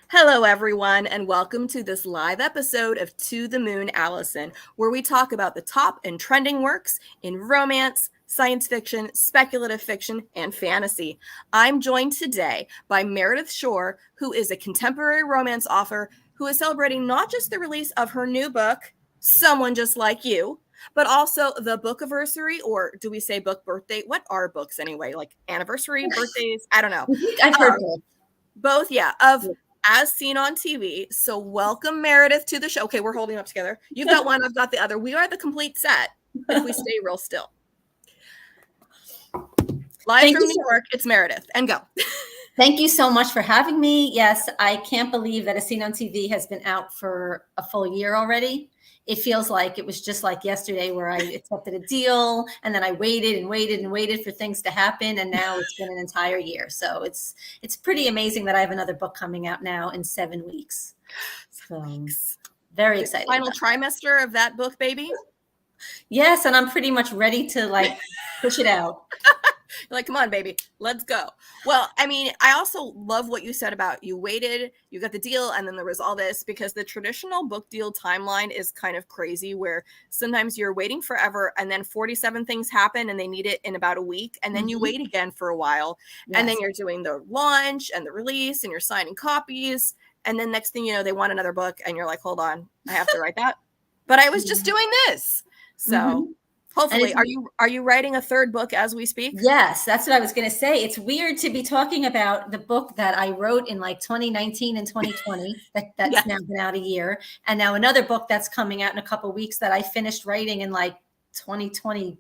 Hello, everyone, and welcome to this live episode of To the Moon, Allison, where we talk about the top and trending works in romance, science fiction, speculative fiction, and fantasy. I'm joined today by Meredith Schorr, who is a contemporary romance author who is celebrating not just the release of her new book, Someone Just Like You, but also the book anniversary, or do we say book birthday? What are books anyway? Like anniversary, birthdays? I don't know. I've heard both. Both, yeah, of As Seen on TV. So welcome, Meredith, to the show. Okay, we're holding up together. You've got one, I've got the other. We are the complete set if we stay real still. Live from New York, it's Meredith. And go. Thank you so much for having me. Yes, I can't believe that As Seen on TV has been out for a full year already. It feels like it was just like yesterday where I accepted a deal and then I waited and waited and waited for things to happen. And now it's been an entire year. So it's pretty amazing that I have another book coming out now in 7 weeks. So very excited. Final trimester of that book, baby. Yes, and I'm pretty much ready to like push it out. Like, come on, baby, let's go. Well, I mean, I also love what you said about you waited, you got the deal, and then there was all this, because the traditional book deal timeline is kind of crazy, where sometimes you're waiting forever and then 47 things happen and they need it in about a week, and then you wait again for a while, and then you're doing the launch and the release and you're signing copies, and then next thing you know, they want another book and you're like, hold on, I have to write that. But I was just doing this. So hopefully, are you writing a third book as we speak? Yes, that's what I was going to say. It's weird to be talking about the book that I wrote in like 2019 and 2020. That's now been out a year, and now another book that's coming out in a couple of weeks that I finished writing in like 2020,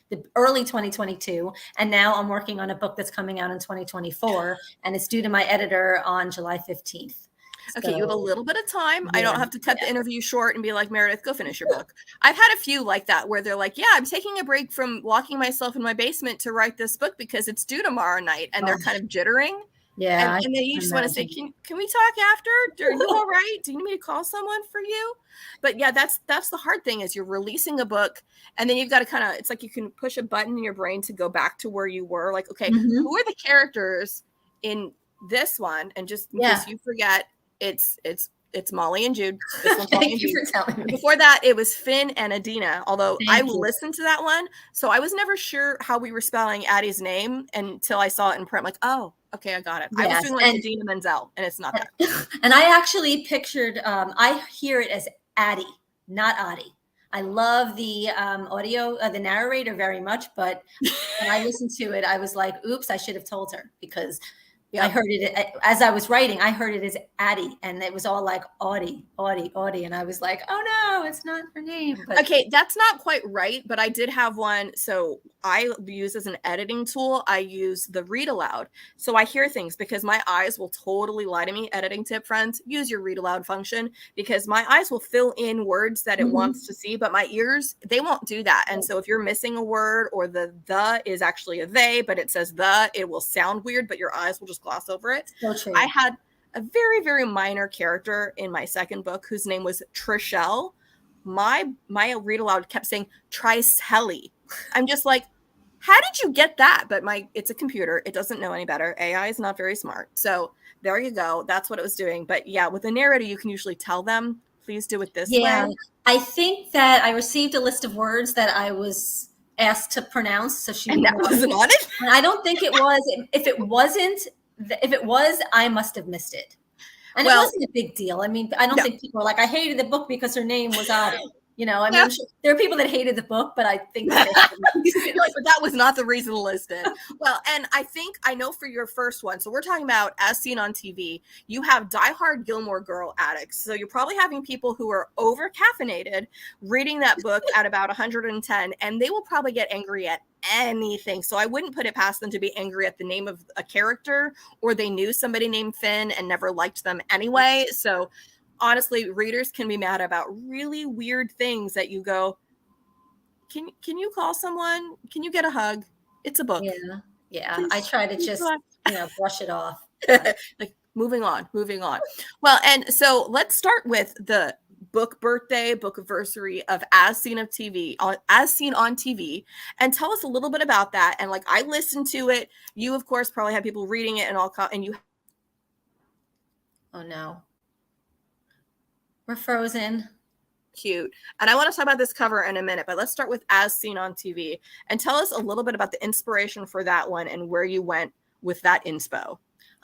the early 2022, and now I'm working on a book that's coming out in 2024, and it's due to my editor on July 15th. Okay, you have a little bit of time. I don't have to cut the interview short and be like, Meredith, go finish your book. I've had a few like that where they're like, yeah, I'm taking a break from locking myself in my basement to write this book because it's due tomorrow night. And they're kind of jittering. Yeah. And then you just want to say, can we talk after? Are you all right? Do you need me to call someone for you? But yeah, that's the hard thing, is you're releasing a book and then you've got to kind of, it's like you can push a button in your brain to go back to where you were. Like, okay, who are the characters in this one? And just in case you forget, it's Molly and Jude. Thank you for telling me. Before that, it was Finn and Adina, although I listened to that one. So I was never sure how we were spelling Addie's name until I saw it in print. Like, oh, okay, I got it. I was doing like Adina Menzel, and it's not that. And I actually pictured, I hear it as Addie, not Addie. I love the audio, the narrator very much, but when I listened to it, I was like, oops, I should have told her, because I heard it as I was writing. I heard it as Addie, and it was all like Audie. And I was like, oh no, it's not her name. But okay, that's not quite right, but I did have one. So I use as an editing tool, I use the read aloud. So I hear things, because my eyes will totally lie to me. Editing tip, friends, use your read aloud function, because my eyes will fill in words that it wants to see, but my ears, they won't do that. And so if you're missing a word, or the is actually a they, but it says the, it will sound weird, but your eyes will just gloss over it. So true. I had a very, very minor character in my second book whose name was Trishelle. My read aloud kept saying Tricelli. I'm just like, how did you get that? But it's a computer. It doesn't know any better. AI is not very smart. So there you go. That's what it was doing. But yeah, with a narrator, you can usually tell them, please do it this way. I think that I received a list of words that I was asked to pronounce. So that wasn't on it? And I don't think it was. If it was, I must have missed it. And it wasn't a big deal. I mean, I don't think people were like, I hated the book because her name was on it. You know, I mean, there are people that hated the book, but I think that but that was not the reason listed. Well, and I know for your first one, so we're talking about As Seen on TV, you have diehard Gilmore Girl addicts. So you're probably having people who are over caffeinated reading that book at about 110, and they will probably get angry at anything. So I wouldn't put it past them to be angry at the name of a character, or they knew somebody named Finn and never liked them anyway. So honestly, readers can be mad about really weird things that you go, can you call someone? Can you get a hug? It's a book. Yeah. Please, I try to just, brush it off. Like, moving on. Well, and so let's start with the book birthday, book anniversary of As Seen on TV, and tell us a little bit about that. And like, I listened to it. You, of course, probably have people reading it and all, and you Oh no. We're frozen. Cute. And I want to talk about this cover in a minute, but let's start with As Seen on TV and tell us a little bit about the inspiration for that one and where you went with that inspo.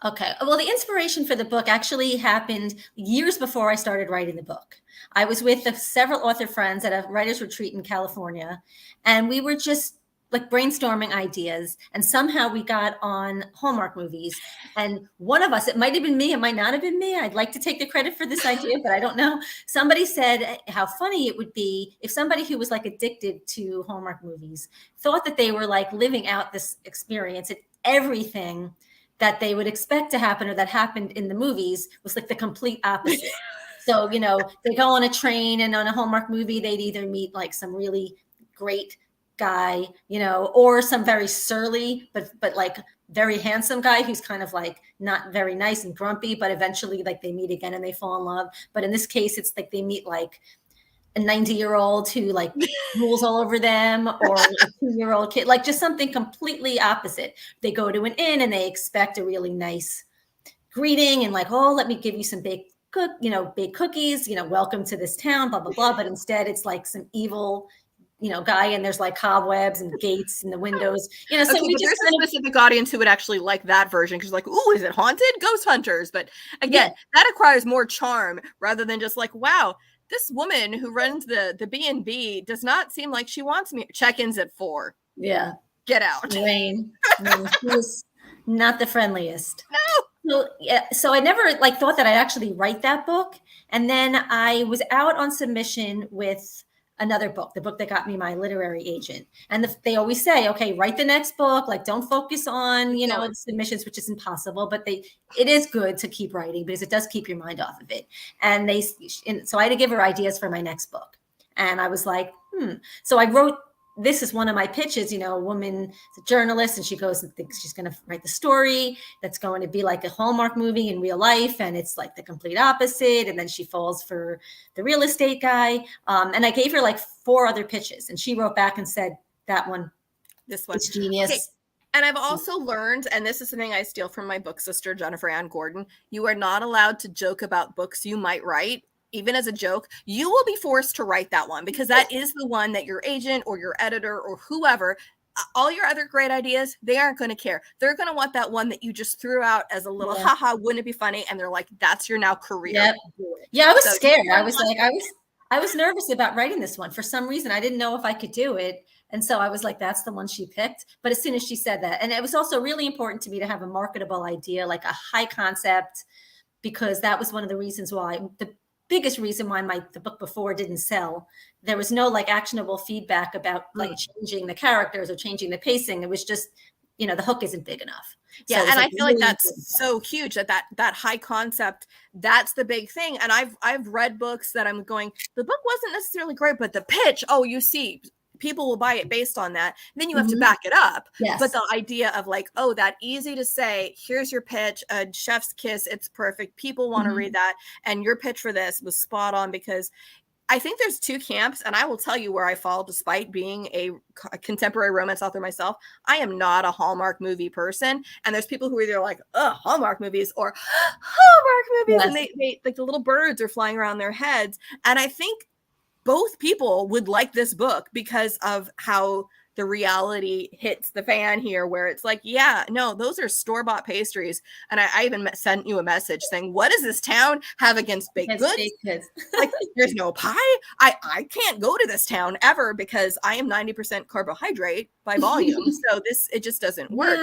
Okay. Well, the inspiration for the book actually happened years before I started writing the book. I was with several author friends at a writer's retreat in California, and we were just like brainstorming ideas. And somehow we got on Hallmark movies. And one of us, it might have been me, it might not have been me. I'd like to take the credit for this idea, but I don't know. Somebody said how funny it would be if somebody who was like addicted to Hallmark movies thought that they were like living out this experience, and everything that they would expect to happen or that happened in the movies was like the complete opposite. So, they go on a train, and on a Hallmark movie, they'd either meet like some really great guy, or some very surly, but like very handsome guy who's kind of like not very nice and grumpy, but eventually like they meet again and they fall in love. But in this case, it's like they meet like a 90-year-old who like rules all over them, or a 2-year-old kid, like just something completely opposite. They go to an inn and they expect a really nice greeting and like, oh, let me give you some baked cookies, welcome to this town, blah, blah, blah. But instead it's like some evil, guy, and there's like cobwebs and gates in the windows, so okay, we but just there's a specific audience who would actually like that version, because like, ooh, is it haunted? Ghost hunters. But again, that acquires more charm rather than just like, wow, this woman who runs the B&B does not seem like she wants me. Check-ins at 4. Yeah. Get out. Rain. No, she was not the friendliest. No. So I never like thought that I'd actually write that book. And then I was out on submission with another book, the book that got me my literary agent. And they always say, okay, write the next book. Like, don't focus on, the submissions, which is impossible, but it is good to keep writing because it does keep your mind off of it. And so I had to give her ideas for my next book. And I was like, So I wrote, this is one of my pitches, a woman, a journalist, and she goes and thinks she's going to write the story that's going to be like a Hallmark movie in real life. And it's like the complete opposite. And then she falls for the real estate guy. And I gave her like 4 other pitches, and she wrote back and said, this one, it's genius. Okay. And I've also learned, and this is something I steal from my book sister, Jennifer Ann Gordon, you are not allowed to joke about books you might write. Even as a joke, you will be forced to write that one, because that is the one that your agent or your editor or whoever, all your other great ideas, they aren't going to care. They're going to want that one that you just threw out as a little haha, wouldn't it be funny? And they're like, that's your now career. Yep. Yeah, I was scared. I was like, I was nervous about writing this one for some reason. I didn't know if I could do it. And so I was like, that's the one she picked. But as soon as she said that, and it was also really important to me to have a marketable idea, like a high concept, because that was one of the reasons why the biggest reason why the book before didn't sell. There was no like actionable feedback about like changing the characters or changing the pacing. It was just, the hook isn't big enough. Yeah. So and I feel like that's so huge that high concept, that's the big thing. And I've read books that I'm going, the book wasn't necessarily great, but the pitch, you see, people will buy it based on that. And then you have to back it up. Yes. But the idea of like, that easy to say, here's your pitch, a chef's kiss, it's perfect. People want to read that. And your pitch for this was spot on, because I think there's 2 camps, and I will tell you where I fall, despite being a contemporary romance author myself. I am not a Hallmark movie person. And there's people who are either like, Hallmark movies or Hallmark movies. Yes. And they like the little birds are flying around their heads. And I think both people would like this book because of how the reality hits the fan here, where it's like, those are store-bought pastries. And I even sent you a message saying, what does this town have against baked goods? Like, there's no pie. I can't go to this town ever because I am 90% carbohydrate by volume. So it just doesn't work.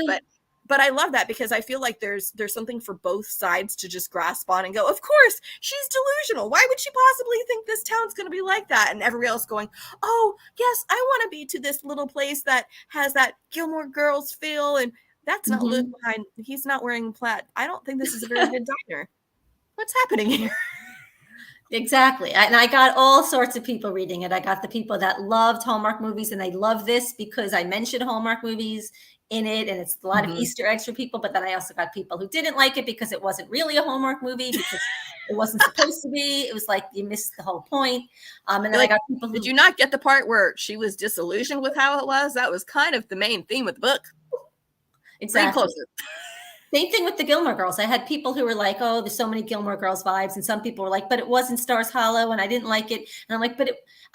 But I love that, because I feel like there's something for both sides to just grasp on and go, of course, she's delusional. Why would she possibly think this town's going to be like that? And everybody else going, oh, yes, I want to be to this little place that has that Gilmore Girls feel. And that's not Luke behind. He's not wearing plaid. I don't think this is a very good diner. What's happening here? Exactly. And I got all sorts of people reading it. I got the people that loved Hallmark movies, and they love this because I mentioned Hallmark movies in it, and it's a lot of Easter eggs for people. But then I also got people who didn't like it because it wasn't really a Hallmark movie, because it wasn't supposed to be. It was like you missed the whole point. And then I got people who, did you not get the part where she was disillusioned with how it was? That was kind of the main theme of the book. Exactly. Same thing with the Gilmore Girls. I had people who were like, "Oh, there's so many Gilmore Girls vibes," and some people were like, "But it wasn't Stars Hollow, and I didn't like it." And I'm like,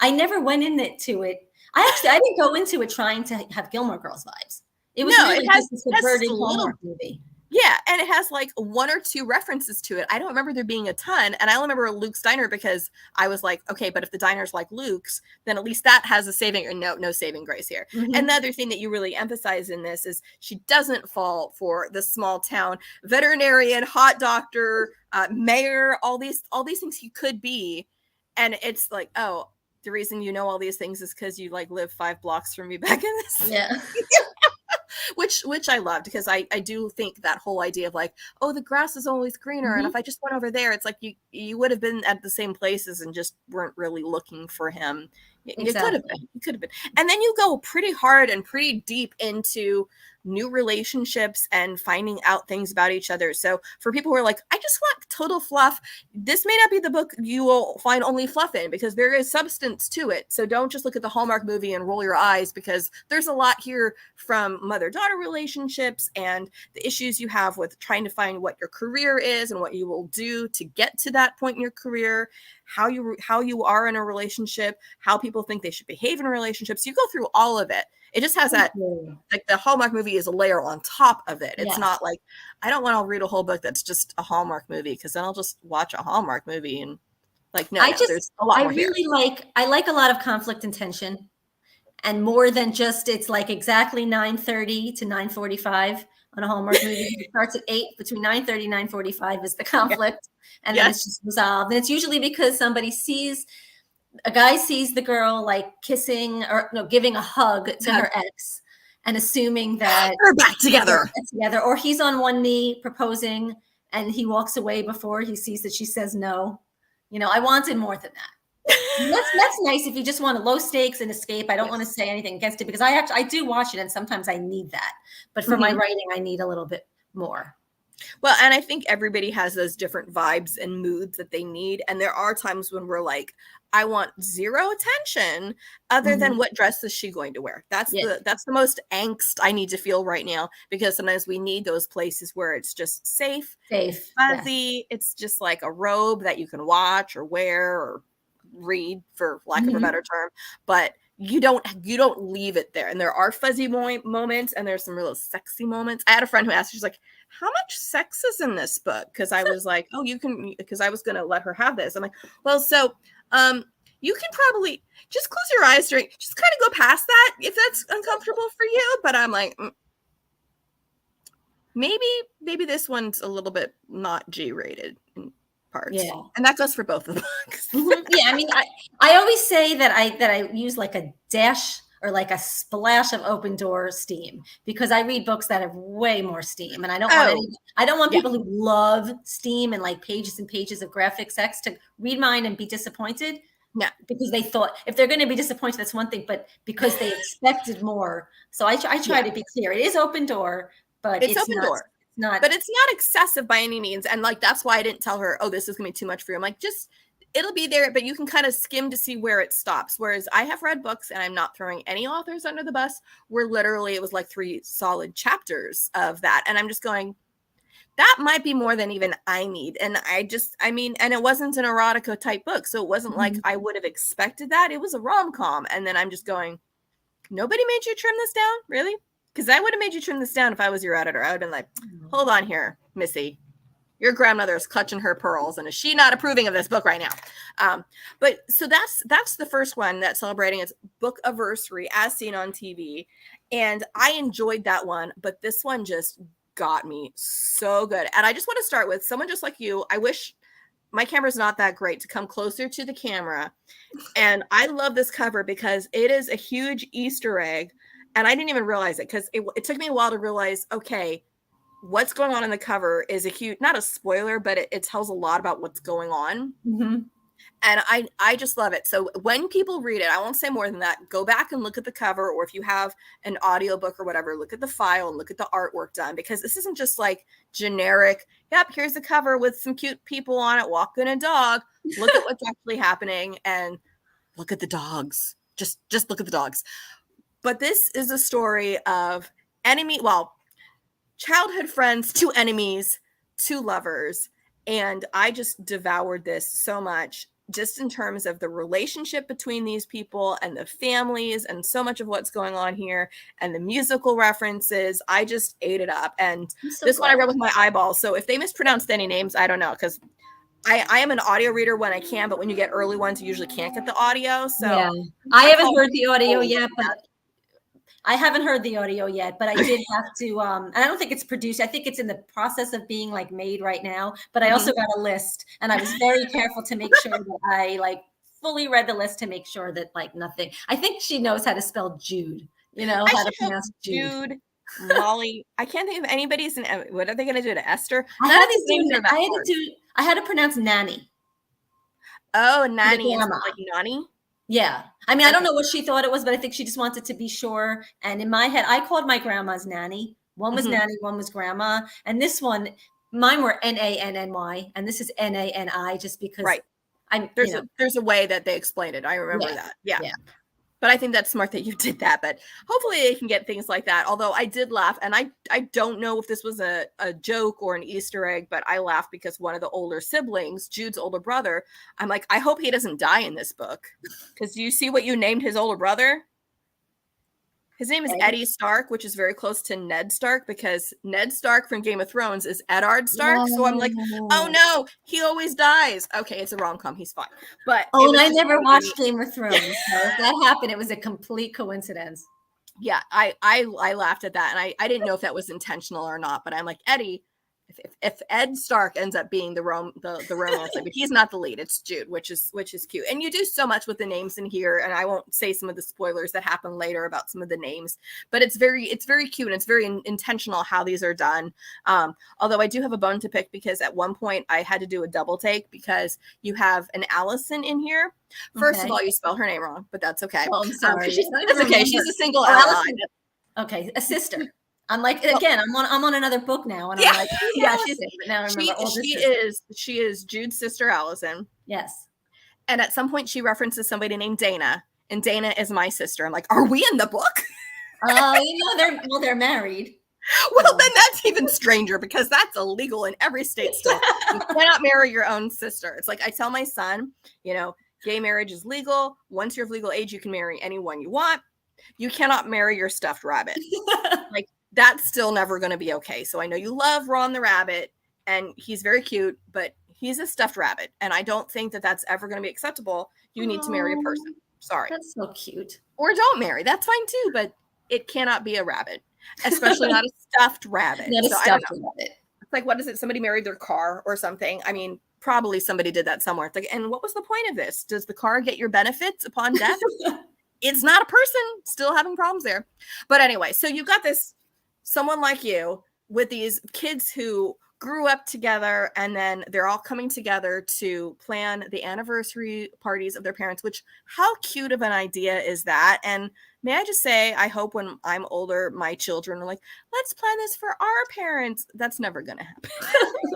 I never went into it. I didn't go into it trying to have Gilmore Girls vibes. It was No, really just a has subverted little, Hallmark movie. yeah, and it has like one or two references to it. I don't remember there being a ton, and I only remember Luke's Diner because I was like, okay, but if the diner's like Luke's, then at least that has a saving, or no saving grace here. Mm-hmm. And the other thing that you really emphasize in this is she doesn't fall for the small town veterinarian, hot doctor, mayor, all these things he could be, and it's like, oh, the reason you know all these things is because you like live 5 blocks from me back in this. Yeah. which I loved, because I do think that whole idea of like, oh, the grass is always greener, Mm-hmm. and if I just went over there, it's like you would have been at the same places and just weren't really looking for him. Exactly. You could have been. And then you go pretty hard and pretty deep into new relationships and finding out things about each other. So for people who are like, I just want total fluff, this may not be the book you will find only fluff in, because there is substance to it. So don't just look at the Hallmark movie and roll your eyes, because there's a lot here from mother-daughter relationships and the issues you have with trying to find what your career is and what you will do to get to that point in your career, how you are in a relationship, how people think they should behave in relationships. You go through all of it. It just has that, like, the Hallmark movie is a layer on top of it. It's Yes. not like, I don't want to read a whole book that's just a Hallmark movie, because then I'll just watch a Hallmark movie and like, no, there's a lot more here. I like a lot of conflict and tension, and more than just, it's like exactly 9:30 to 9:45 on a Hallmark movie. It starts at 8, between 9:30 and 9:45 is the conflict. And then it's just resolved. And it's usually because a guy sees the girl like kissing or giving a hug to her ex, and assuming that they're back together. Or he's on one knee proposing and he walks away before he sees that she says no. I wanted more than that. That's nice if you just want a low stakes and escape. I don't want to say anything against it, because I do watch it, and sometimes I need that. But for my writing, I need a little bit more. Well, and I think everybody has those different vibes and moods that they need. And there are times when we're like, I want zero attention other than what dress is she going to wear. That's the most angst I need to feel right now, because sometimes we need those places where it's just safe, fuzzy. It's just like a robe that you can watch or wear or read, for lack of a better term, but you don't leave it there. And there are fuzzy moments, and there's some real sexy moments. I had a friend who asked, she's like, how much sex is in this book? Because I was like, oh, you can, because I was going to let her have this. I'm like, well, so you can probably just close your eyes during, just kind of go past that if that's uncomfortable for you. But I'm like, maybe this one's a little bit not G-rated in parts. Yeah, and that goes for both of the books. Yeah, I mean, I always say that I use like a dash or like a splash of open door steam, because I read books that have way more steam, and I don't want people who love steam and like pages and pages of graphic sex to read mine and be disappointed. Yeah, because they thought, if they're going to be disappointed, that's one thing, but because they expected more. So I try to be clear. It is open door, but it's open door. But it's not excessive by any means. And like, that's why I didn't tell her, oh, this is gonna be too much for you. I'm like, just, it'll be there, but you can kind of skim to see where it stops. Whereas I have read books, and I'm not throwing any authors under the bus, where literally it was like 3 solid chapters of that. And I'm just going, that might be more than even I need. And and it wasn't an erotica type book. So it wasn't like I would have expected that. It was a rom-com. And then I'm just going, nobody made you trim this down? Really? Because I would have made you trim this down if I was your editor. I would have been like, hold on here, Missy. Your grandmother is clutching her pearls, and is she not approving of this book right now? But so that's the first one that's celebrating its book anniversary as seen on TV. And I enjoyed that one, but this one just got me so good. And I just want to start with someone just like you. I wish my camera's not that great to come closer to the camera. And I love this cover because it is a huge Easter egg. And I didn't even realize it, because it took me a while to realize, okay, what's going on in the cover is a huge, not a spoiler, but it tells a lot about what's going on. And I just love it. So when people read it, I won't say more than that. Go back and look at the cover, or if you have an audiobook or whatever, look at the file and look at the artwork done, because this isn't just like generic, yep, here's the cover with some cute people on it walking a dog. Look at what's actually happening, and look at the dogs. Just look at the dogs. But this is a story of childhood friends, two enemies, two lovers. And I just devoured this so much, just in terms of the relationship between these people and the families and so much of what's going on here and the musical references. I just ate it up. And I'm so this one I glad. read with my eyeballs. So if they mispronounced any names, I don't know, because I am an audio reader when I can, but when you get early ones, you usually can't get the audio. So Yeah. I haven't heard the audio yet, but I haven't heard the audio yet, but I did have to, and I don't think it's produced. I think it's in the process of being like made right now, but I also got a list, and I was very careful to make sure that I like fully read the list to make sure that like nothing, I think she knows how to spell Jude, you know, how to pronounce Jude. Molly. I can't think of anybody's. What are they going to do to Esther? None of these names are that hard. I had to pronounce Nanny. Oh, Nanny, like Nani. Yeah. I mean, I don't know what she thought it was, but I think she just wanted to be sure. And in my head, I called my grandma's Nanny. One was Nanny, one was Grandma. And this one, mine were Nanny, and this is Nani, just because there's a way that they explained it. I remember that. Yeah. But I think that's smart that you did that. But hopefully they can get things like that. Although I did laugh, and I don't know if this was a joke or an Easter egg, but I laughed because one of the older siblings, Jude's older brother, I'm like, I hope he doesn't die in this book. Because do you see what you named his older brother? His name is Eddie Stark, which is very close to Ned Stark, because Ned Stark from Game of Thrones is Eddard Stark. So I'm like, oh no, he always dies. Okay, it's a rom-com. He's fine. But and I never watched Game of Thrones. So if that happened, it was a complete coincidence. Yeah, I laughed at that, and I didn't know if that was intentional or not. But I'm like, Eddie, if Ed Stark ends up being the romance, but he's not the lead. It's Jude, which is cute. And you do so much with the names in here, and I won't say some of the spoilers that happen later about some of the names, but it's very cute, and it's very intentional how these are done. Although I do have a bone to pick, because at one point I had to do a double take because you have an Allison in here. First of all, you spell her name wrong, but that's okay. Oh, I'm sorry. That's okay. She's a single ally. Okay, a sister. I'm like, again, I'm on another book now, and I'm like, she is Jude's sister, Allison. Yes. And at some point she references somebody named Dana, and Dana is my sister. I'm like, are we in the book? They're married. Well, then that's even stranger, because that's illegal in every state still. You cannot marry your own sister. It's like, I tell my son, gay marriage is legal. Once you're of legal age, you can marry anyone you want. You cannot marry your stuffed rabbit. Like, that's still never going to be okay. So I know you love Ron the rabbit, and he's very cute, but he's a stuffed rabbit, and I don't think that that's ever going to be acceptable. You need to marry a person. Sorry. That's so cute. Or don't marry. That's fine too, but it cannot be a rabbit, especially not a stuffed rabbit. Not a stuffed rabbit. It's like, what is it? Somebody married their car or something. I mean, probably somebody did that somewhere. It's like, and what was the point of this? Does the car get your benefits upon death? It's not a person. Still having problems there. But anyway, so you've got this someone like you with these kids who grew up together, and then they're all coming together to plan the anniversary parties of their parents, which, how cute of an idea is that? And may I just say, I hope when I'm older, my children are like, let's plan this for our parents. That's never going to happen.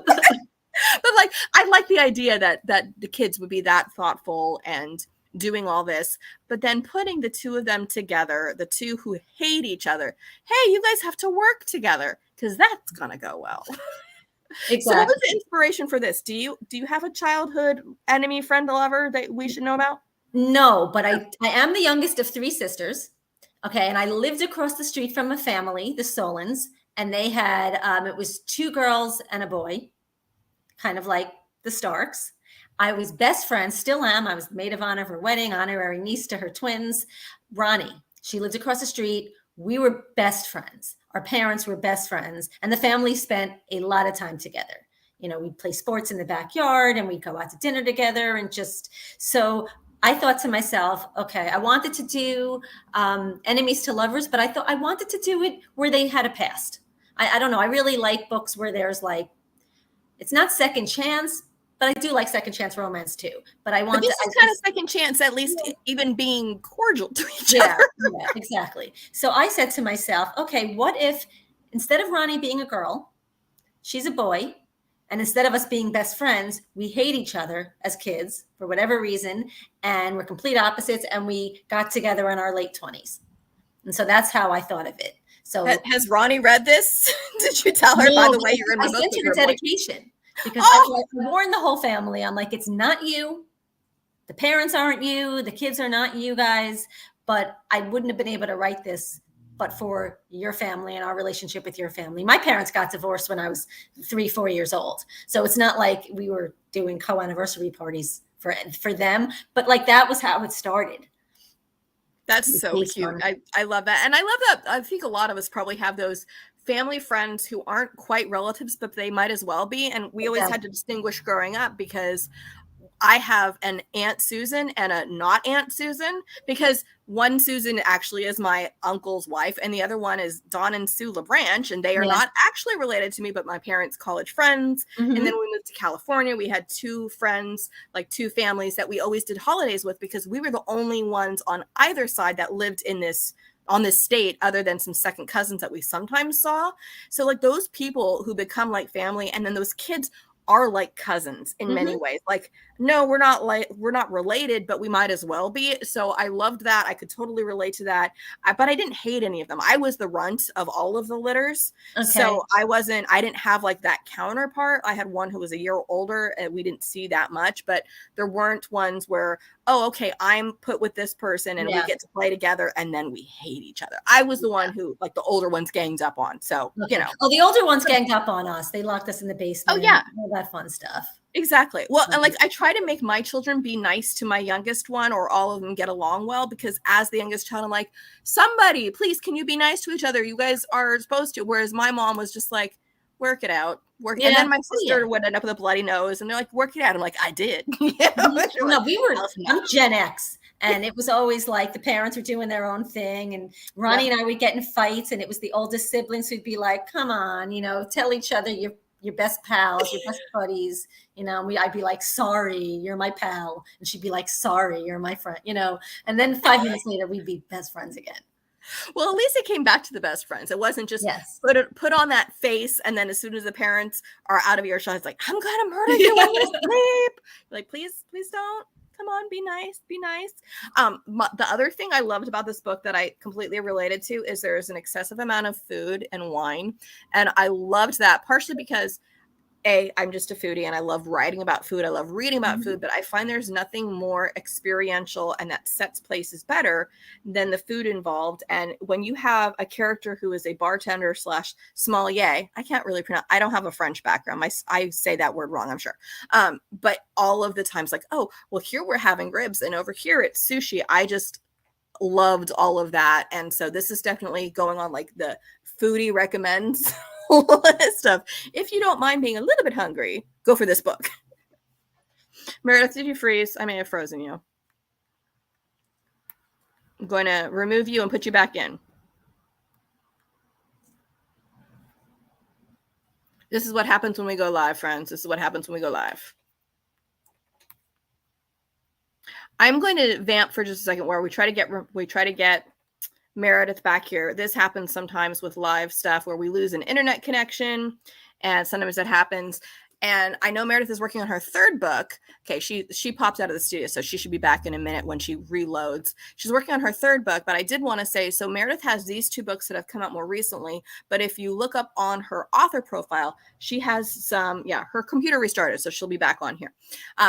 But like, I like the idea that the kids would be that thoughtful and doing all this, but then putting the two of them together, the two who hate each other. Hey, you guys have to work together, because that's gonna go well. Exactly. So what was the inspiration for this? Do you have a childhood enemy, friend, lover that we should know about? No, but I am the youngest of three sisters. Okay, and I lived across the street from a family, the Solons, and they had it was two girls and a boy, kind of like the Starks. I was best friends, still am. I was the maid of honor of her wedding, honorary niece to her twins, Ronnie. She lived across the street. We were best friends. Our parents were best friends, and the family spent a lot of time together. We'd play sports in the backyard, and we'd go out to dinner together, and so I thought to myself, okay, I wanted to do enemies to lovers, but I thought I wanted to do it where they had a past. I don't know. I really like books where there's like, it's not second chance, but I do like second chance romance too. But this is kind of second chance, at least even being cordial to each other. Yeah, exactly. So I said to myself, okay, what if instead of Ronnie being a girl, she's a boy, and instead of us being best friends, we hate each other as kids for whatever reason, and we're complete opposites, and we got together in our late 20s. And so that's how I thought of it. So has Ronnie read this? Did you tell her, by the way, you're in my I book? sent you the dedication because Oh! I warned the whole family. I'm like, it's not you. The parents aren't you. The kids are not you guys. But I wouldn't have been able to write this but for your family and our relationship with your family. My parents got divorced when I was 3-4 years old. So it's not like we were doing co-anniversary parties for them. But like that was how it started. That's so cute. I love that. And I love that. I think a lot of us probably have those family friends who aren't quite relatives, but they might as well be. And we always had to distinguish growing up because I have an Aunt Susan and a not Aunt Susan, because one Susan actually is my uncle's wife and the other one is Don and Sue LeBranch, and they are not actually related to me, but my parents' college friends. And then we moved to California. We had 2 friends, like 2 families that we always did holidays with because we were the only ones on either side that lived in this on this state, other than some second cousins that we sometimes saw. So like those people who become like family, and then those kids are like cousins in many ways. Like, no, we're not related, but we might as well be. So I loved that. I could totally relate to that. But I didn't hate any of them. I was the runt of all of the litters. Okay. So I didn't have like that counterpart. I had one who was a year older and we didn't see that much, but there weren't ones where, oh, okay, I'm put with this person and we get to play together and then we hate each other. I was the one who like the older ones ganged up on. So, you know. Oh, the older ones ganged up on us. They locked us in the basement. Oh, yeah. All that fun stuff. Exactly. Well, and like I try to make my children be nice to my youngest one, or all of them get along well, because as the youngest child, I'm like, somebody, please, can you be nice to each other? You guys are supposed to. Whereas my mom was just like, work it out. And then my sister would end up with a bloody nose and they're like, work it out. I'm like, I did. I'm Gen X. And it was always like the parents were doing their own thing. And Ronnie and I would get in fights, and it was the oldest siblings who'd be like, come on, tell each other your best pals, your best buddies, I'd be like, sorry, you're my pal. And she'd be like, sorry, you're my friend, and then 5 minutes later, we'd be best friends again. Well, at least it came back to the best friends. It wasn't just put on that face, and then as soon as the parents are out of earshot, it's like, I'm gonna murder you when you sleep. Like, please don't. Come on, be nice. The other thing I loved about this book that I completely related to is there's an excessive amount of food and wine, and I loved that partially because I'm just a foodie and I love writing about food. I love reading about food, but I find there's nothing more experiential and that sets places better than the food involved. And when you have a character who is a bartender / sommelier, I can't really pronounce, I don't have a French background. I say that word wrong, I'm sure. But all of the times like, oh, well, here we're having ribs and over here it's sushi. I just loved all of that. And so this is definitely going on like the foodie recommends list of, if you don't mind being a little bit hungry, go for this book. Meredith, did you freeze? I may have frozen you. I'm going to remove you and put you back in. This is what happens when we go live, friends. This is what happens when we go live. I'm going to vamp for just a second where we try to get Meredith back here. This happens sometimes with live stuff where we lose an internet connection, and sometimes that happens. And I know Meredith is working on her 3rd book. Okay, she popped out of the studio, so she should be back in a minute when she reloads. She's working on her 3rd book, but I did want to say, so Meredith has these 2 books that have come out more recently, but if you look up on her author profile, she has some, her computer restarted, so she'll be back on here.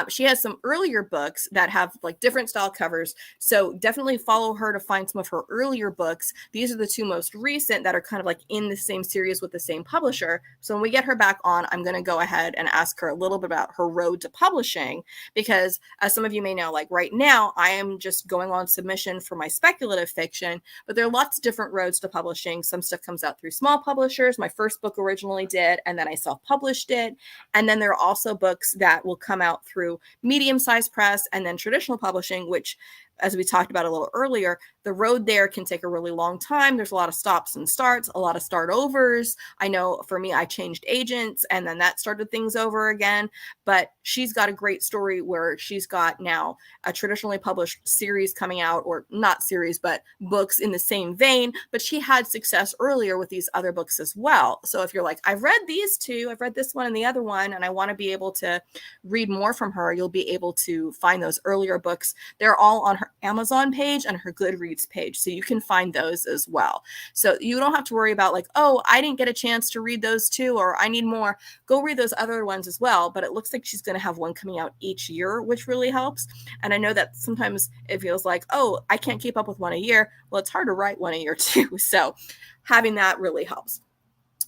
She has some earlier books that have like different style covers, so definitely follow her to find some of her earlier books. These are the 2 most recent that are kind of like in the same series with the same publisher. So when we get her back on, I'm going to go ahead and ask her a little bit about her road to publishing, because as some of you may know, like right now, I am just going on submission for my speculative fiction, but there are lots of different roads to publishing. Some stuff comes out through small publishers. My first book originally did, and then I self-published it. And then there are also books that will come out through medium-sized press and then traditional publishing, which, as we talked about a little earlier, the road there can take a really long time. There's a lot of stops and starts, a lot of start overs. I know for me, I changed agents and then that started things over again. But she's got a great story where she's got now a traditionally published series coming out, or not series, but books in the same vein. But she had success earlier with these other books as well. So if you're like, I've read these 2, I've read this one and the other one, and I want to be able to read more from her, you'll be able to find those earlier books. They're all on her. her Amazon page and her Goodreads page. So you can find those as well. So you don't have to worry about like, oh, I didn't get a chance to read those two, or I need more. Go read those other ones as well. But it looks like she's going to have one coming out each year, which really helps. And I know that sometimes it feels like, oh, I can't keep up with one a year. Well, it's hard to write one a year too. So having that really helps.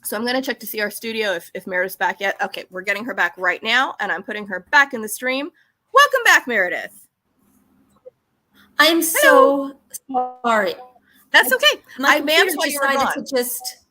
So I'm going to check to see our studio if Meredith's back yet. Okay, we're getting her back right now, and I'm putting her back in the stream. Welcome back, Meredith. I'm so sorry. That's okay. My computer decided to just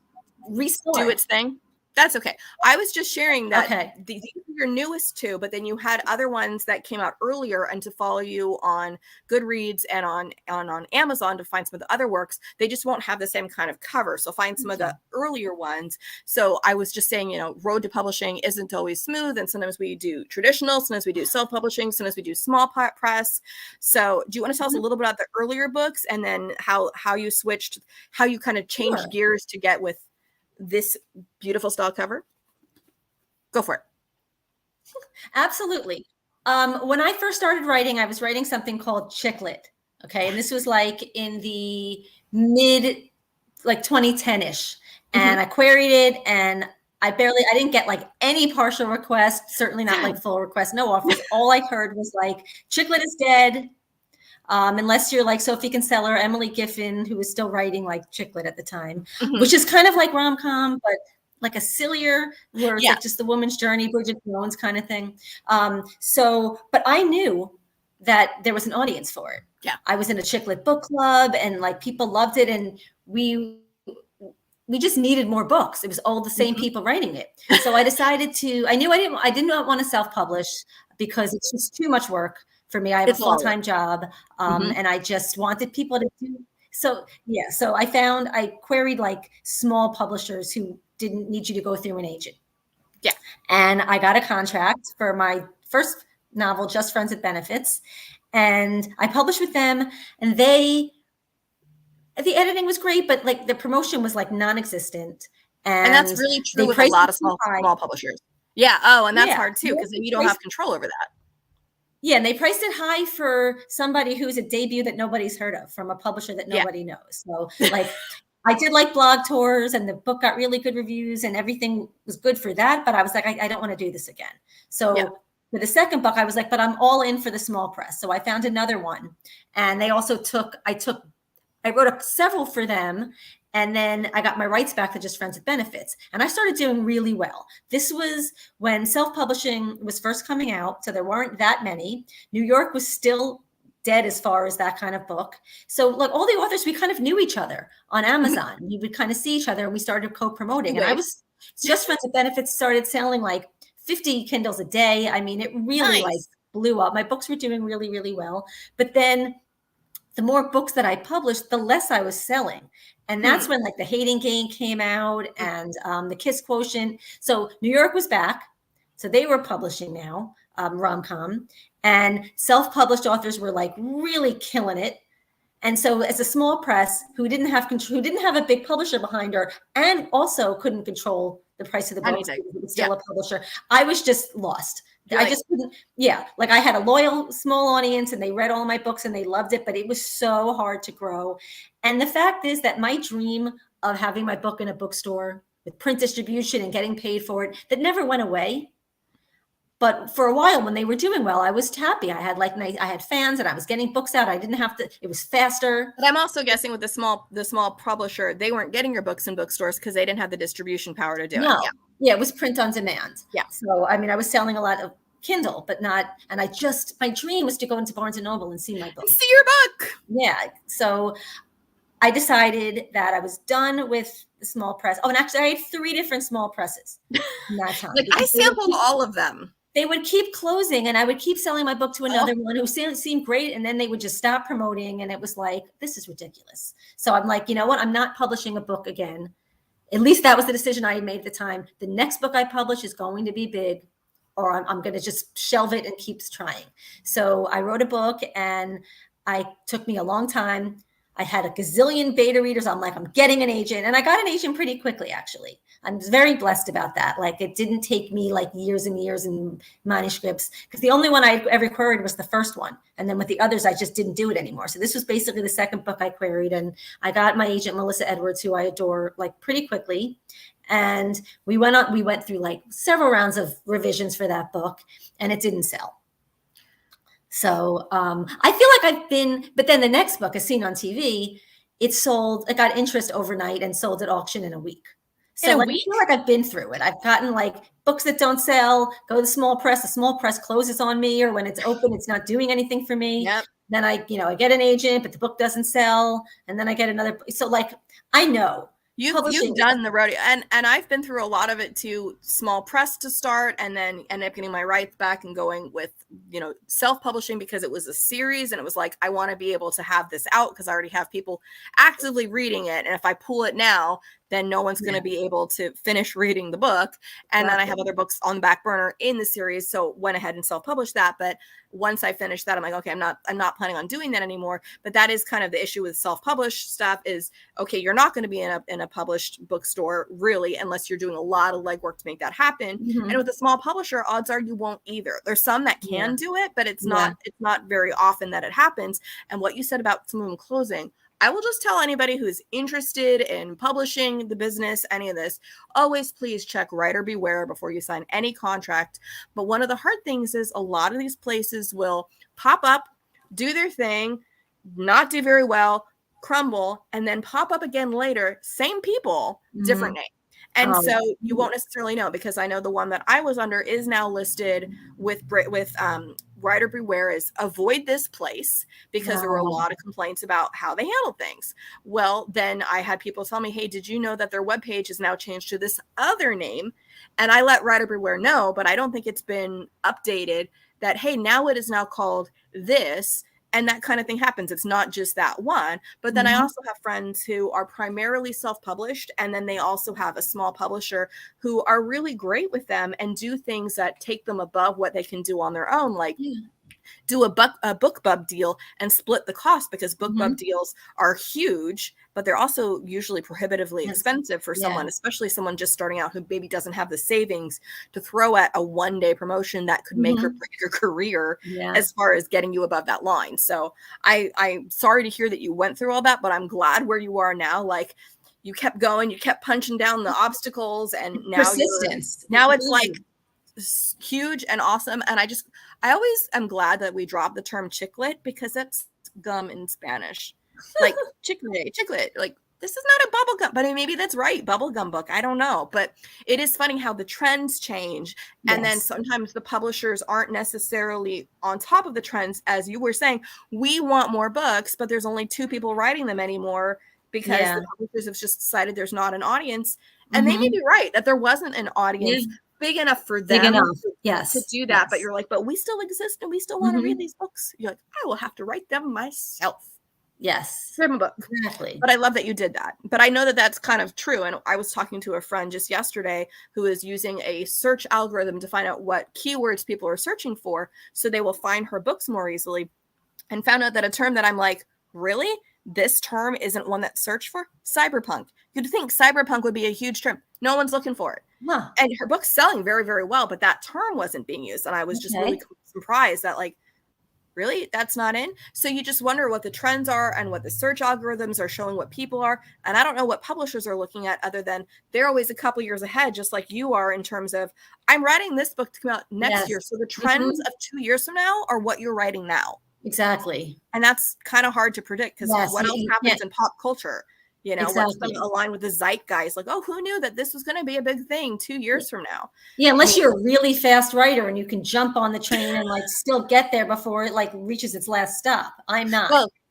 restart. Do its thing. That's okay. I was just sharing that these are your newest two, but then you had other ones that came out earlier, and to follow you on Goodreads and on Amazon to find some of the other works, they just won't have the same kind of cover. So find some of the earlier ones. So I was just saying, road to publishing isn't always smooth, and sometimes we do traditional, sometimes we do self-publishing, sometimes we do small press. So do you want to tell us a little bit about the earlier books, and then how you switched, how you kind of changed gears to get with this beautiful style cover? Go for it. Absolutely. When I first started writing, I was writing something called Chick Lit. Okay. And this was like in the mid, like 2010-ish. And I queried it, and I didn't get like any partial requests, certainly not like full requests, no offers. All I heard was like, Chick Lit is dead. Unless you're like Sophie Kinsella or Emily Giffen, who was still writing like Chick Lit at the time, which is kind of like rom-com, but like a sillier, where it's like just the woman's journey, Bridget Jones kind of thing. But I knew that there was an audience for it. Yeah, I was in a Chick Lit book club, and like people loved it, and we just needed more books. It was all the same people writing it. So I decided to. I did not want to self-publish because it's just too much work for me. I have a full-time job, and I just wanted people to do so. Yeah. So I queried like small publishers who didn't need you to go through an agent. Yeah. And I got a contract for my first novel, Just Friends with Benefits. And I published with them, and the editing was great, but like the promotion was like non-existent. And that's really true with a lot of small publishers. Yeah. Oh, and that's hard too, because then you don't have control over that. Yeah, and they priced it high for somebody who's a debut that nobody's heard of, from a publisher that nobody knows. So like I did like blog tours, and the book got really good reviews, and everything was good for that. But I was like, I don't want to do this again. So for the second book, I was like, but I'm all in for the small press. So I found another one, and they also I wrote several for them. And then I got my rights back to Just Friends with Benefits. And I started doing really well. This was when self-publishing was first coming out. So there weren't that many. New York was still dead as far as that kind of book. So like all the authors, we kind of knew each other on Amazon. We would kind of see each other, and we started co-promoting. And Just Friends with Benefits started selling like 50 Kindles a day. I mean, it really like blew up. My books were doing really, really well. But then the more books that I published, the less I was selling. And that's when like The Hating Game came out, and The Kiss Quotient. So New York was back. So they were publishing now, rom-com, and self-published authors were like really killing it. And so as a small press who didn't have a big publisher behind her, and also couldn't control the price of the book, it was still a publisher, I was just lost. I just couldn't. Yeah. Like I had a loyal small audience, and they read all my books and they loved it, but it was so hard to grow. And the fact is that my dream of having my book in a bookstore with print distribution and getting paid for it, that never went away. But for a while, when they were doing well, I was happy. I had fans, and I was getting books out. I didn't have to. It was faster. But I'm also guessing with the small publisher, they weren't getting your books in bookstores because they didn't have the distribution power to do it. Yeah, it was print on demand. Yeah. So I mean, I was selling a lot of Kindle, but not. And my dream was to go into Barnes and Noble and see my book. See your book. Yeah. So I decided that I was done with the small press. Oh, and actually, I had 3 different small presses in that time. Like I sampled all of them. They would keep closing, and I would keep selling my book to another one who seemed great. And then they would just stop promoting. And it was like, this is ridiculous. So I'm like, you know what? I'm not publishing a book again. At least that was the decision I made at the time. The next book I publish is going to be big, or I'm going to just shelve it and keep trying. So I wrote a book, and it took me a long time. I had a gazillion beta readers. I'm like, I'm getting an agent. And I got an agent pretty quickly, actually. I'm very blessed about that. Like, it didn't take me like years and years in manuscripts, because the only one I ever queried was the first one. And then with the others, I just didn't do it anymore. So this was basically the second book I queried. And I got my agent, Melissa Edwards, who I adore, like pretty quickly. And we went through like several rounds of revisions for that book, and it didn't sell. So I feel like but then the next book, As Seen on TV, it got interest overnight and sold at auction in a week. So like, I feel like I've been through it. I've gotten like books that don't sell, go to the small press closes on me, or when it's open, it's not doing anything for me. Yep. Then I get an agent, but the book doesn't sell. And then I get another. So like, I know. You've done the rodeo, and I've been through a lot of it too. Small press to start, and then end up getting my rights back and going with, self-publishing, because it was a series, and it was like, I want to be able to have this out because I already have people actively reading it, and if I pull it now, then no one's going to be able to finish reading the book. And then I have other books on the back burner in the series, so went ahead and self-published that. But once I finished that, I'm like, okay, I'm not planning on doing that anymore. But that is kind of the issue with self-published stuff is, okay, you're not going to be in a published bookstore really, unless you're doing a lot of legwork to make that happen. And with a small publisher, odds are you won't either. There's some that can do it, but it's not very often that it happens. And what you said about some of them closing, I will just tell anybody who's interested in publishing the business, any of this, always please check writer beware before you sign any contract. But one of the hard things is a lot of these places will pop up, do their thing, not do very well, crumble, and then pop up again later, same people, different name. And so you won't necessarily know, because I know the one that I was under is now listed with writer beware is avoid this place, because there were a lot of complaints about how they handle things. Well, then I had people tell me, hey, did you know that their webpage is now changed to this other name? And I let writer beware know, but I don't think it's been updated that, hey, now it is now called this. And that kind of thing happens. It's not just that one. But then I also have friends who are primarily self-published, and then they also have a small publisher who are really great with them and do things that take them above what they can do on their own, like do a BookBub deal and split the cost, because BookBub deals are huge, but they're also usually prohibitively expensive for someone, especially someone just starting out who maybe doesn't have the savings to throw at a one-day promotion that could make or break your career as far as getting you above that line. So I'm sorry to hear that you went through all that, but I'm glad where you are now. Like, you kept going, you kept punching down the obstacles, and now persistence. Now it's like huge and awesome. And I always am glad that we dropped the term chiclet, because that's gum in Spanish. Like chiclet, like this is not a bubble gum, but maybe that's right. Bubblegum book. I don't know, but it is funny how the trends change. And then sometimes the publishers aren't necessarily on top of the trends. As you were saying, we want more books, but there's only 2 people writing them anymore, because the publishers have just decided there's not an audience. And they may be right that there wasn't an audience big enough for them to do that. But you're like, but we still exist and we still want to read these books. You're like, I will have to write them myself. Yes. Write a book. Exactly. But I love that you did that. But I know that that's kind of true. And I was talking to a friend just yesterday who is using a search algorithm to find out what keywords people are searching for, so they will find her books more easily, and found out that a term that I'm like, really? This term isn't one that's searched for? Cyberpunk. You'd think cyberpunk would be a huge term. No one's looking for it. Huh. And her book's selling very, very well, but that term wasn't being used. And I was just really surprised that, like, really, that's not in? So you just wonder what the trends are and what the search algorithms are showing what people are. And I don't know what publishers are looking at, other than they're always a couple years ahead, just like you are, in terms of, I'm writing this book to come out next year. So the trends of 2 years from now are what you're writing now. Exactly. And that's kind of hard to predict, because what else happens in pop culture? What's going to align with the zeitgeist? Like, oh, who knew that this was going to be a big thing 2 years from now? Yeah, unless you're a really fast writer and you can jump on the train and like still get there before it like reaches its last stop. I'm not.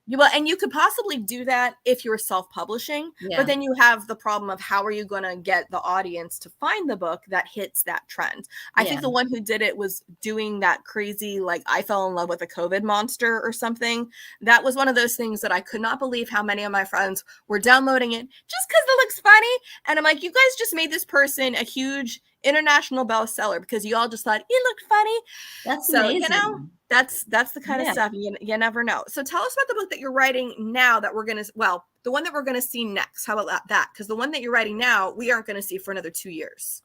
Well, and you could possibly do that if you're self-publishing, but then you have the problem of, how are you going to get the audience to find the book that hits that trend? I think the one who did it was doing that crazy, like, I fell in love with a COVID monster or something. That was one of those things that I could not believe how many of my friends were downloading it just because it looks funny. And I'm like, you guys just made this person a huge international bestseller because you all just thought it looked funny. That's So, amazing. that's the kind of Yeah. stuff you never know. So tell us about the book that you're writing now that we're going to, well, the one that we're going to see next. How about that? Because the one that you're writing now, we aren't going to see for another 2 years.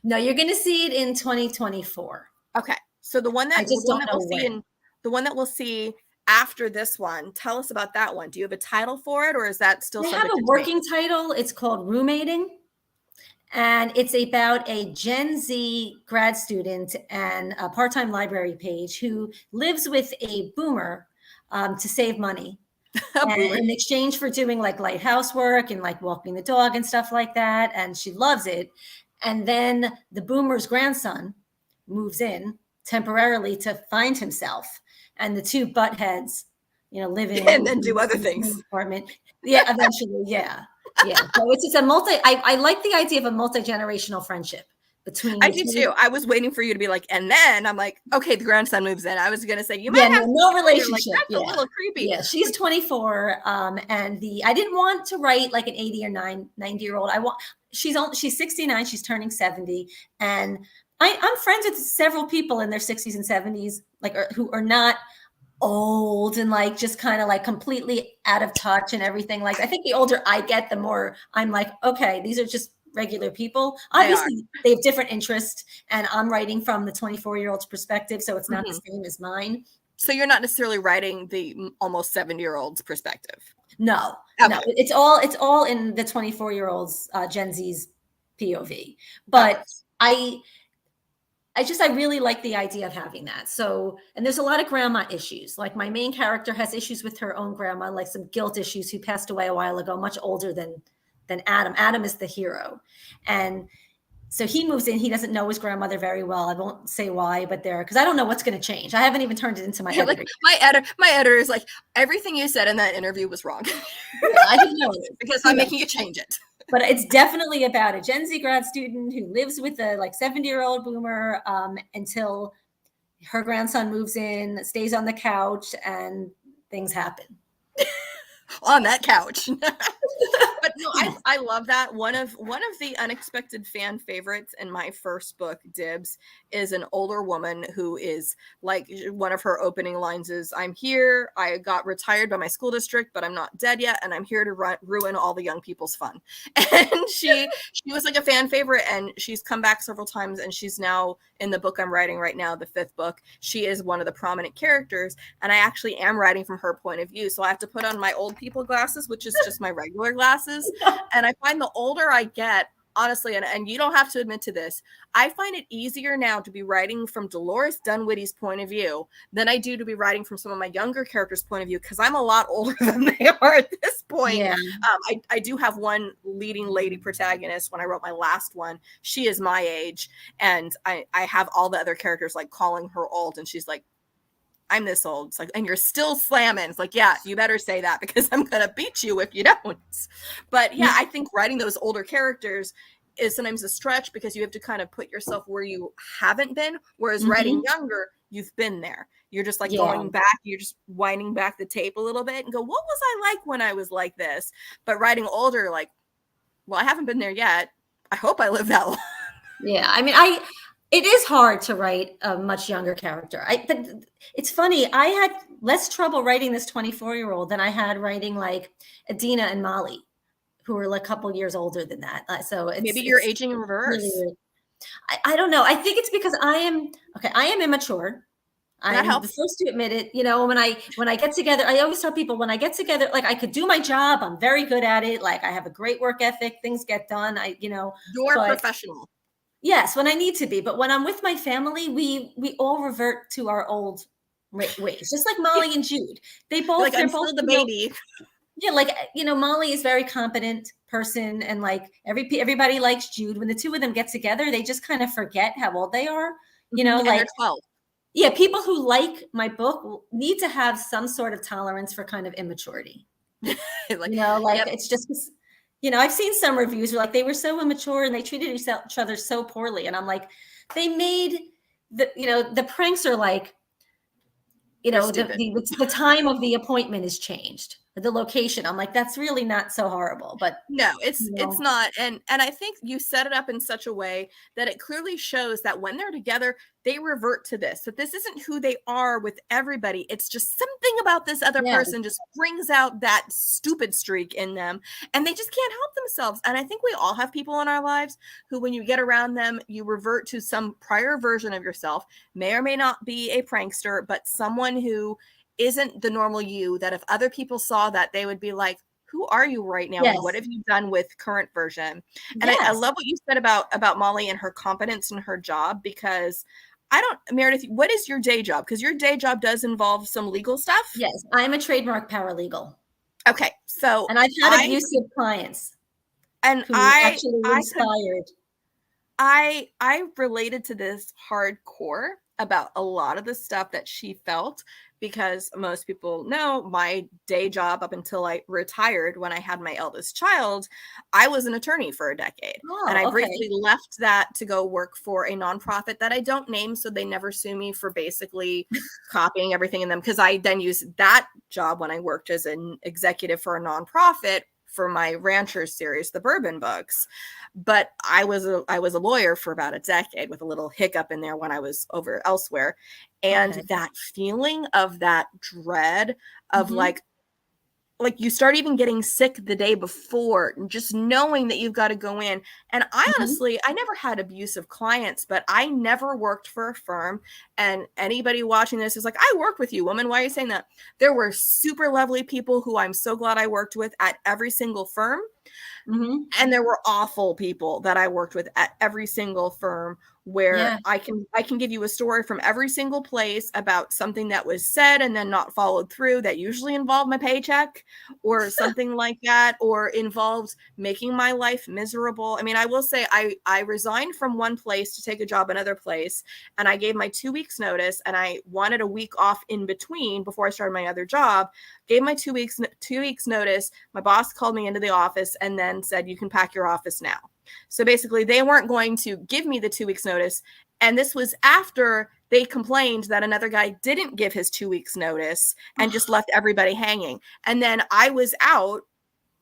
No, you're going to see it in 2024. Okay. So the one I that, just don't know when. the one that we'll see after this one, tell us about that one. Do you have a title for it, or is that still I have subject a to debate? working title. It's called Roommating. And it's about a Gen Z grad student and a part-time library page who lives with a boomer to save money. And in exchange for doing like light housework and like walking the dog and stuff like that. And she loves it. And then the boomer's grandson moves in temporarily to find himself. And the two butt heads, living and then do other things. In the apartment. Yeah, eventually. Yeah. Yeah. So it's just I like the idea of a multi-generational friendship between. I do too. I was waiting for you to be like, and then I'm like, okay, the grandson moves in. I was going to say, you might have no relationship. Like, that's a little creepy. Yeah. She's 24. And I didn't want to write like an 80 or 90-year-old. She's 69. She's turning 70. And I'm friends with several people in their 60s and 70s, who are not old and like just kind of like completely out of touch and everything. Like, I think the older I get, the more I'm like, okay, these are just regular people. Obviously they have different interests, and I'm writing from the 24-year-old's perspective, so it's not the same as mine. So you're not necessarily writing the almost 70-year-old's perspective. No. It's all in the 24-year-old's Gen Z's POV. But I really like the idea of having that. So, and there's a lot of grandma issues. Like, my main character has issues with her own grandma, like some guilt issues, who passed away a while ago, much older than Adam. Adam is the hero. And so he moves in. He doesn't know his grandmother very well. I won't say why, but because I don't know what's going to change. I haven't even turned it into my editor. Like my editor is like, everything you said in that interview was wrong. I didn't know it. Because I'm making you change it. But it's definitely about a Gen Z grad student who lives with a 70-year-old boomer until her grandson moves in, stays on the couch, and things happen. On that couch. But no, I love that. One of the unexpected fan favorites in my first book, Dibs, is an older woman who is like, one of her opening lines is, I'm here, I got retired by my school district, but I'm not dead yet, and I'm here to ruin all the young people's fun. And she was like a fan favorite, and she's come back several times, and she's now in the book I'm writing right now, the 5th book. She is one of the prominent characters, and I actually am writing from her point of view. So I have to put on my old people glasses, which is just my regular glasses. And I find the older I get, honestly, and you don't have to admit to this, I find it easier now to be writing from Dolores Dunwoody's point of view than I do to be writing from some of my younger characters' point of view, because I'm a lot older than they are at this point. Yeah. I do have one leading lady protagonist. When I wrote my last one, she is my age, and I have all the other characters like calling her old, and she's like, I'm this old. It's like, and you're still slamming. It's like, yeah, you better say that, because I'm going to beat you if you don't. But yeah, I think writing those older characters is sometimes a stretch, because you have to kind of put yourself where you haven't been. Whereas writing younger, you've been there. You're just like going back, you're just winding back the tape a little bit and go, what was I like when I was like this? But writing older, like, well, I haven't been there yet. I hope I live that long. Yeah. I mean, it is hard to write a much younger character. But it's funny. I had less trouble writing this 24-year-old than I had writing like Adina and Molly, who are like a couple years older than that. So maybe you're aging in reverse. Really, I don't know. I think it's because I am immature. I'm the first to admit it. When I get together, I always tell people, when I get together, like, I could do my job. I'm very good at it. Like, I have a great work ethic. Things get done. You're professional. Yes, when I need to be. But when I'm with my family, we all revert to our old ways. Just like Molly and Jude. They're both the baby. Yeah, like, Molly is a very competent person, and like everybody likes Jude. When the two of them get together, they just kind of forget how old they are. And like they're 12. Yeah, people who like my book need to have some sort of tolerance for kind of immaturity. It's just, I've seen some reviews where like they were so immature and they treated each other so poorly. And I'm like, they made the pranks are like, the time of the appointment is changed. the location. I'm like, that's really not so horrible, but No, you it's know, not. And I think you set it up in such a way that it clearly shows that when they're together, they revert to this. That this isn't who they are with everybody. It's just something about this other yeah, person just brings out that stupid streak in them, and they just can't help themselves. And I think we all have people in our lives who, when you get around them, you revert to some prior version of yourself, may or may not be a prankster, but someone who isn't the normal you, that if other people saw that, they would be like, who are you right now, and what yes, have you done with current version? And I yes. love what you said about Molly and her competence in her job, because I don't, Meredith, what is your day job? Because your day job does involve some legal stuff. Yes, I'm a trademark paralegal, Okay, so and I've had I abusive clients and who actually I could inspired. I related to this hardcore about a lot of the stuff that she felt, because most people know my day job up until I retired when I had my eldest child, I was an attorney for a decade. And I Oh, briefly okay. left that to go work for a nonprofit that I don't name so they never sue me for basically copying everything in them, because I then used that job when I worked as an executive for a nonprofit for my Ranchers series, the bourbon books. But I was a lawyer for about a decade, with a little hiccup in there when I was over elsewhere. And Okay. that feeling of that dread of Hmm. like you start even getting sick the day before, just knowing that you've got to go in. And I Hmm. honestly, I never had abusive clients, but I never worked for a firm. And anybody watching this is like, I work with you, woman. Why are you saying that? There were super lovely people who I'm so glad I worked with at every single firm. Hmm. And there were awful people that I worked with at every single firm, where Yeah. I can give you a story from every single place about something that was said and then not followed through, that usually involved my paycheck or something like that, or involved making my life miserable. I mean, I will say I resigned from one place to take a job another place, and I gave my 2 weeks notice, and I wanted a week off in between before I started my other job. Gave my 2 weeks notice. My boss called me into the office and then said, you can pack your office now. So basically, they weren't going to give me the 2 weeks notice. And this was after they complained that another guy didn't give his 2 weeks notice and just left everybody hanging. And then I was out,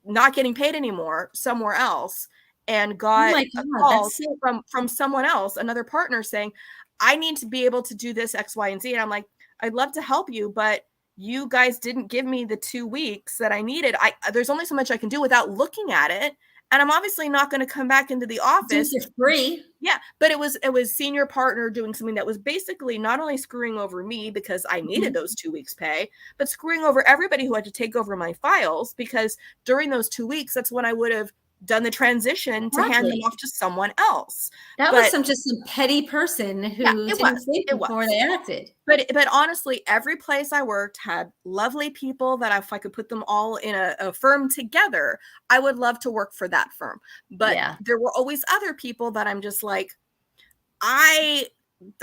not getting paid anymore, somewhere else, and Oh got my a God, call that's so. from someone else, another partner, saying, I need to be able to do this X, Y, and Z. And I'm like, I'd love to help you, but you guys didn't give me the 2 weeks that I needed. There's only so much I can do without looking at it. And I'm obviously not going to come back into the Do it office. for free. Yeah, but it was senior partner doing something that was basically not only screwing over me because I needed Mhm. those 2 weeks pay, but screwing over everybody who had to take over my files, because during those 2 weeks, that's when I would have done the transition to hand them Exactly. off to someone else. That was But just some petty person yeah, who it didn't was. think It before was. they acted. But honestly, every place I worked had lovely people that if I could put them all in a firm together, I would love to work for that firm. But Yeah. there were always other people that I'm just like, I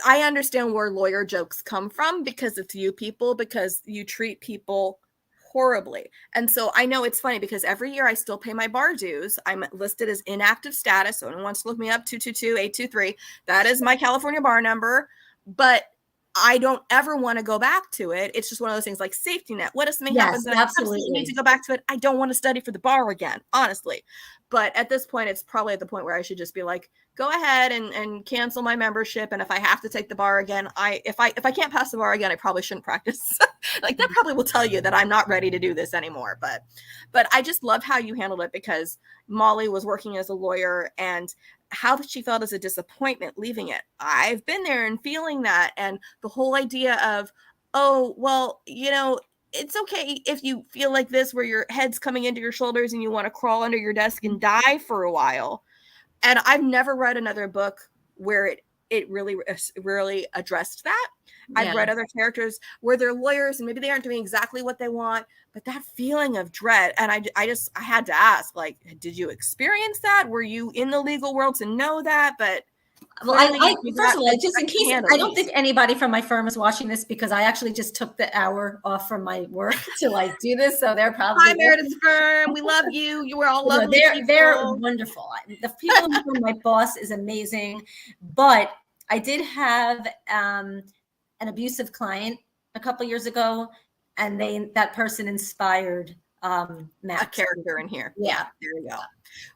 I understand where lawyer jokes come from, because it's you people, because you treat people horribly. And so I know it's funny, because every year I still pay my bar dues. I'm listed as inactive status. So anyone wants to look me up, 222-823. That is my California bar number. But I don't ever want to go back to it. It's just one of those things, like safety net. What if something Yes, happens and I absolutely need to absolutely. go back to it? I don't want to study for the bar again, honestly. But at this point, it's probably at the point where I should just be like, go ahead and cancel my membership. And if I have to take the bar again, if I can't pass the bar again, I probably shouldn't practice. Like, that probably will tell you that I'm not ready to do this anymore. But I just love how you handled it, because Molly was working as a lawyer, and how she felt as a disappointment leaving it. I've been there and feeling that. And the whole idea of, oh, well, it's okay if you feel like this, where your head's coming into your shoulders and you want to crawl under your desk and die for a while. And I've never read another book where it really addressed that. I've Yeah. read other characters where they're lawyers and maybe they aren't doing exactly what they want, but that feeling of dread. And I had to ask, like, did you experience that? Were you in the legal world to know that? But Well, clearly you first of all, just I in can case, handle I it. don't think anybody from my firm is watching this, because I actually just took the hour off from my work to like do this. So they're Hi, probably Meredith Schorr. We love you. You were all no, lovely they're people. wonderful. The people in my boss is amazing, but I did have an abusive client a couple years ago, and that person inspired a character in here. Yeah. There you go.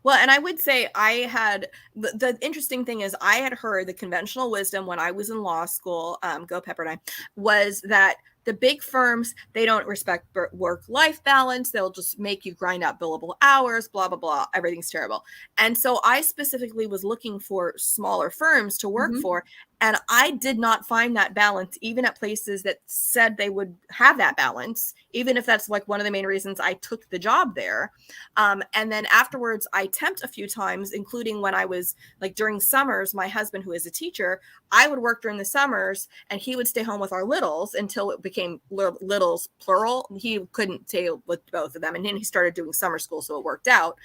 Well, and I would say I had the interesting thing is I had heard the conventional wisdom when I was in law school, go Pepperdine, was that the big firms, they don't respect work-life balance. They'll just make you grind out billable hours, blah, blah, blah. Everything's terrible. And so I specifically was looking for smaller firms to work for. And I did not find that balance, even at places that said they would have that balance, even if that's like one of the main reasons I took the job there. And then afterwards, I temped a few times, including when I was like during summers, my husband, who is a teacher, I would work during the summers and he would stay home with our littles until it became littles plural. He couldn't stay with both of them. And then he started doing summer school, so it worked out.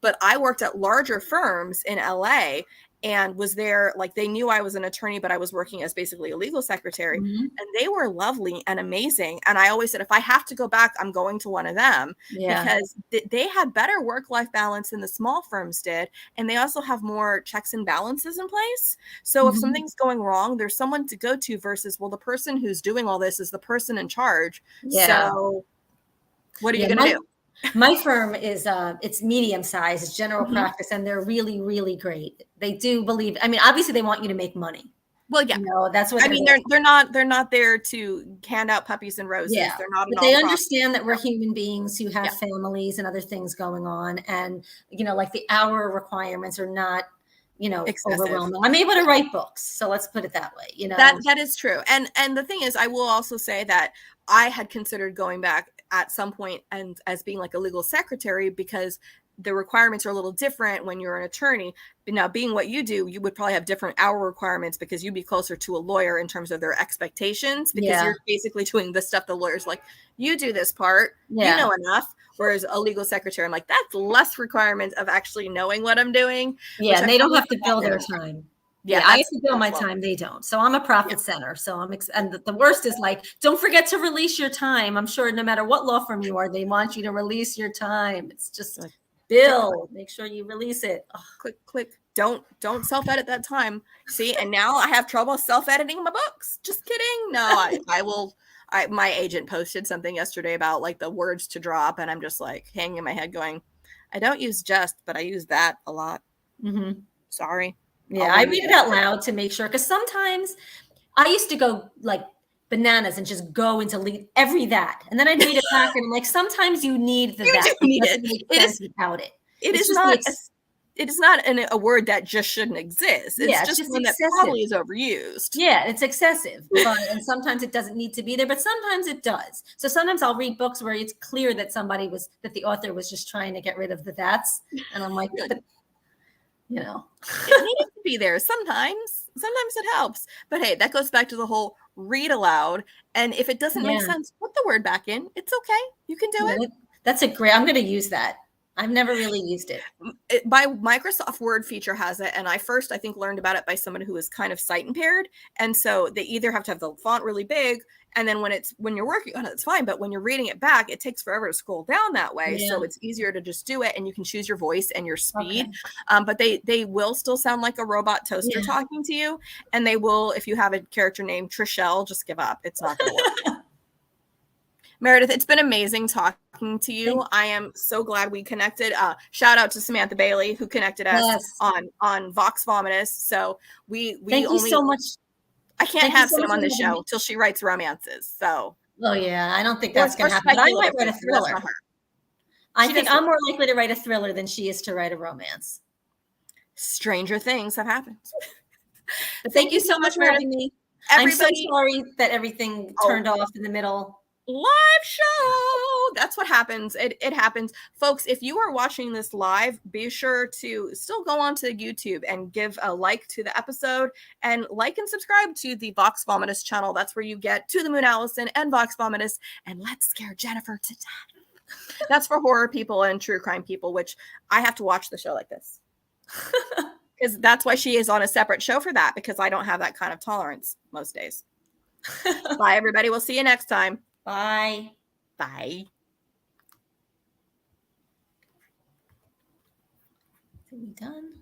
But I worked at larger firms in LA and was there, like they knew I was an attorney, but I was working as basically a legal secretary, and they were lovely and amazing. And I always said, if I have to go back, I'm going to one of them because they had better work-life balance than the small firms did. And they also have more checks and balances in place. So if something's going wrong, there's someone to go to versus, well, the person who's doing all this is the person in charge. So what are you going to do? My firm is it's medium size, it's general practice, and they're really, really great. They do believe, I mean, obviously they want you to make money. Well, yeah, you know, that's what I mean. They're not there to hand out puppies and roses. Yeah, they're not. But they understand that we're human beings who have families and other things going on, and you know, like the hour requirements are not, you know, excessive. Overwhelming. I'm able to write books, so let's put it that way. You know, that is true. And the thing is, I will also say that I had considered going back at some point and as being like a legal secretary because the requirements are a little different when you're an attorney. But now being what you do, you would probably have different hour requirements because you'd be closer to a lawyer in terms of their expectations because you're basically doing the stuff the lawyer's like, you do this part, you know enough. Whereas a legal secretary, I'm like, that's less requirements of actually knowing what I'm doing. Yeah, and they don't have to fill their time. Yeah, I have to bill my time. They don't. So I'm a profit center. So and the worst is like, don't forget to release your time. I'm sure no matter what law firm you are, they want you to release your time. It's just like, bill, make sure you release it. Oh. Click. Don't self-edit that time. See, and now I have trouble self-editing my books. Just kidding. No, I will. My agent posted something yesterday about like the words to drop, and I'm just like hanging my head going, I don't use just, but I use that a lot. Sorry. Yeah, I read it out loud to make sure, because sometimes I used to go like bananas and just go into every that, and then I'd read it back, and I'm like, sometimes you need the that. It is without it. It is not. It is not a word that just shouldn't exist. It's just one that probably is overused. Yeah, it's excessive, and sometimes it doesn't need to be there, but sometimes it does. So sometimes I'll read books where it's clear that that the author was just trying to get rid of the that's, and I'm like, but, you know, it needs to be there. Sometimes it helps, but hey, that goes back to the whole read aloud. And if it doesn't make sense, put the word back in. It's okay. You can do it. That's I'm going to use that. I've never really used it. By Microsoft Word feature has it. And I think learned about it by someone who is kind of sight impaired. And so they either have to have the font really big. And then when you're working on it, it's fine. But when you're reading it back, it takes forever to scroll down that way. Yeah. So it's easier to just do it. And you can choose your voice and your speed. Okay. But they will still sound like a robot toaster talking to you. And they will, if you have a character named Trishelle, just give up. It's not going to work. Meredith, it's been amazing talking to you. I am so glad we connected. Shout out to Samantha Bailey, who connected us on Vox Vomitus. So thank you so much. I can't have Sam on the show till she writes romances. So. Oh yeah, I don't think that's going to happen. But I might write a thriller. I think I'm more likely to write a thriller than she is to write a romance. Stranger things have happened. But thank you so much for having me. I'm so sorry that everything turned off in the middle. Live show. That's what happens. It happens. Folks, if you are watching this live, be sure to still go on to YouTube and give a like to the episode and like and subscribe to the Vox Vomitus channel. That's where you get To the Moon Allison and Vox Vomitus and Let's Scare Jennifer to Death. That's for horror people and true crime people, which I have to watch the show like this. Because that's why she is on a separate show for that, because I don't have that kind of tolerance most days. Bye, everybody. We'll see you next time. Bye. Bye. Is it done?